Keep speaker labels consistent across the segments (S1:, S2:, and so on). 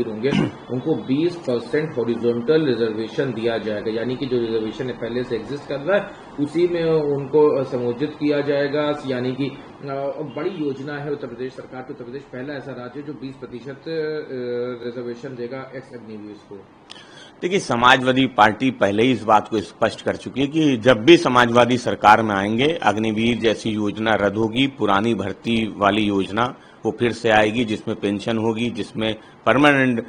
S1: अग्निवीर होंगे उनको 20% horizontal reservation दिया जाएगा, यानी कि जो रिजर्वेशन पहले से एग्जिस्ट कर रहा है उसी में उनको समोजित किया जाएगा। यानी कि बड़ी योजना है उत्तर प्रदेश सरकार की। उत्तर प्रदेश पहला ऐसा राज्य है जो 20% रिजर्वेशन देगा एक्स अग्निवीर को।
S2: देखिए, समाजवादी पार्टी पहले ही इस बात को स्पष्ट कर चुकी है कि जब भी समाजवादी सरकार में आएंगे अग्निवीर जैसी योजना रद्द होगी, पुरानी भर्ती वाली योजना वो फिर से आएगी जिसमें पेंशन होगी, जिसमें परमानेंट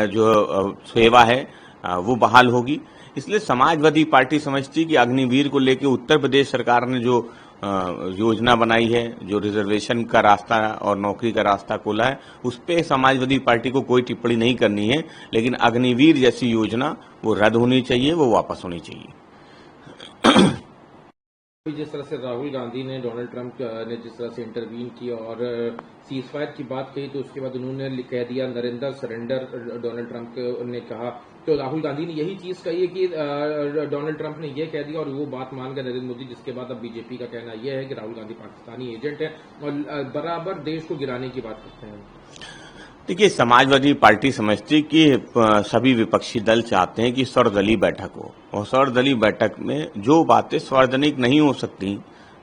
S2: जो सेवा है वो बहाल होगी। इसलिए समाजवादी पार्टी समझती है कि अग्निवीर को लेकर उत्तर प्रदेश सरकार ने जो योजना बनाई है, जो रिजर्वेशन का रास्ता और नौकरी का रास्ता खोला है, उस पर समाजवादी पार्टी को कोई टिप्पणी नहीं करनी है, लेकिन अग्निवीर जैसी योजना वो रद्द होनी चाहिए, वो वापस होनी चाहिए।
S1: जिस तरह से राहुल गांधी ने डोनाल्ड ट्रंप ने जिस तरह से इंटरवीन की और सीजफायर की बात कही, तो उसके बाद उन्होंने कह दिया नरेंद्र सरेंडर, डोनाल्ड ट्रंप ने कहा। तो राहुल गांधी ने यही चीज कही है कि डोनाल्ड ट्रंप ने यह कह दिया और वो बात मान गए नरेंद्र मोदी, जिसके बाद अब बीजेपी का कहना यह है कि राहुल गांधी पाकिस्तानी एजेंट है और बराबर देश को गिराने की बात करते हैं।
S2: देखिए, समाजवादी पार्टी समझती कि सभी विपक्षी दल चाहते हैं कि सर्वदलीय बैठक हो, और सर्वदलीय बैठक में जो बातें सार्वजनिक नहीं हो सकती,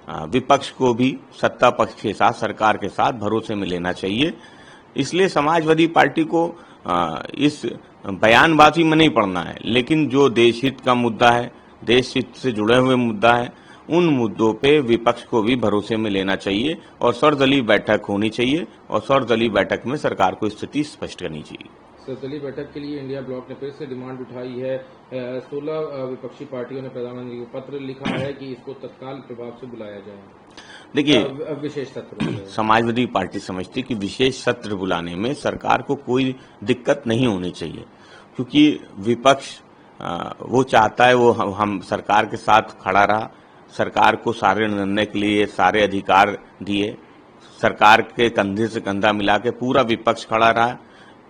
S2: विपक्ष को भी सत्ता पक्ष के साथ, सरकार के साथ भरोसे में लेना चाहिए। इसलिए समाजवादी पार्टी को इस बयानबाजी में नहीं पड़ना है, लेकिन जो देश हित का मुद्दा है, देश हित से जुड़े हुए मुद्दा है, उन मुद्दों पे विपक्ष को भी भरोसे में लेना चाहिए और सर्वदलीय बैठक होनी चाहिए और सर्वदलीय बैठक में सरकार को स्थिति स्पष्ट करनी चाहिए।
S1: सर्वदलीय बैठक के लिए इंडिया ब्लॉक ने फिर से डिमांड उठाई है। 16 विपक्षी पार्टियों ने प्रधानमंत्री को पत्र लिखा है कि इसको तत्काल प्रभाव से बुलाया जाए।
S2: देखिए,
S1: विशेष सत्र
S2: समाजवादी पार्टी समझती कि विशेष सत्र बुलाने में सरकार को कोई दिक्कत नहीं होनी चाहिए, क्योंकि विपक्ष वो चाहता है वो हम सरकार के साथ खड़ा रहा, सरकार को सारे निर्णय के लिए सारे अधिकार दिए, सरकार के कंधे से कंधा मिला के पूरा विपक्ष खड़ा रहा।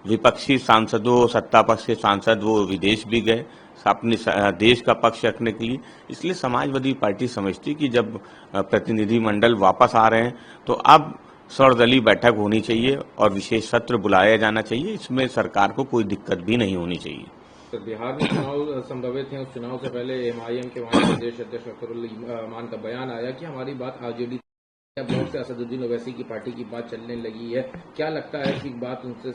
S2: विपक्षी सांसदों, सत्ता पक्ष के सांसद वो विदेश भी गए अपने देश का पक्ष रखने के लिए। इसलिए समाजवादी पार्टी समझती कि जब प्रतिनिधिमंडल वापस आ रहे हैं तो अब सर्वदलीय बैठक होनी चाहिए और विशेष सत्र बुलाया जाना चाहिए। इसमें सरकार को कोई दिक्कत भी नहीं होनी चाहिए।
S1: तो बिहार में चुनाव संभवित हैं, उस चुनाव से पहले एमआईएम के प्रदेश अध्यक्ष अख्तरुल इमान का बयान आया कि हमारी बात आरजेडी ब्लॉक से असदुद्दीन ओवैसी की पार्टी की बात चलने लगी है। क्या लगता है कि बात उनसे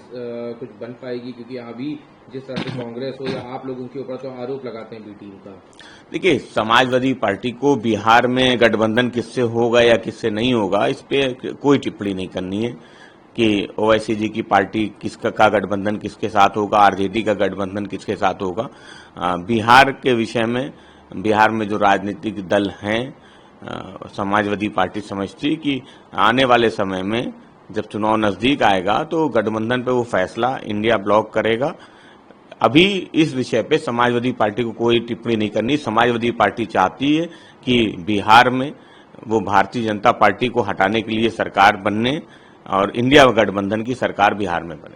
S1: कुछ बन पाएगी, क्योंकि अभी जिस तरह से कांग्रेस हो या आप लोग उनके ऊपर तो आरोप लगाते हैं बी टीम का।
S2: देखिए, समाजवादी पार्टी को बिहार में गठबंधन किससे होगा या किससे नहीं होगा, इस पे कोई टिप्पणी नहीं करनी है कि ओवैसी जी की पार्टी किसका गठबंधन किसके साथ होगा, आरजेडी का गठबंधन किसके साथ होगा। बिहार के विषय में, बिहार में जो राजनीतिक दल हैं, समाजवादी पार्टी समझती कि आने वाले समय में जब चुनाव नजदीक आएगा तो गठबंधन पे वो फैसला इंडिया ब्लॉक करेगा। अभी इस विषय पे समाजवादी पार्टी को कोई टिप्पणी नहीं करनी। समाजवादी पार्टी चाहती है कि बिहार में वो भारतीय जनता पार्टी को हटाने के लिए सरकार बनने और इंडिया गठबंधन की सरकार बिहार में बने।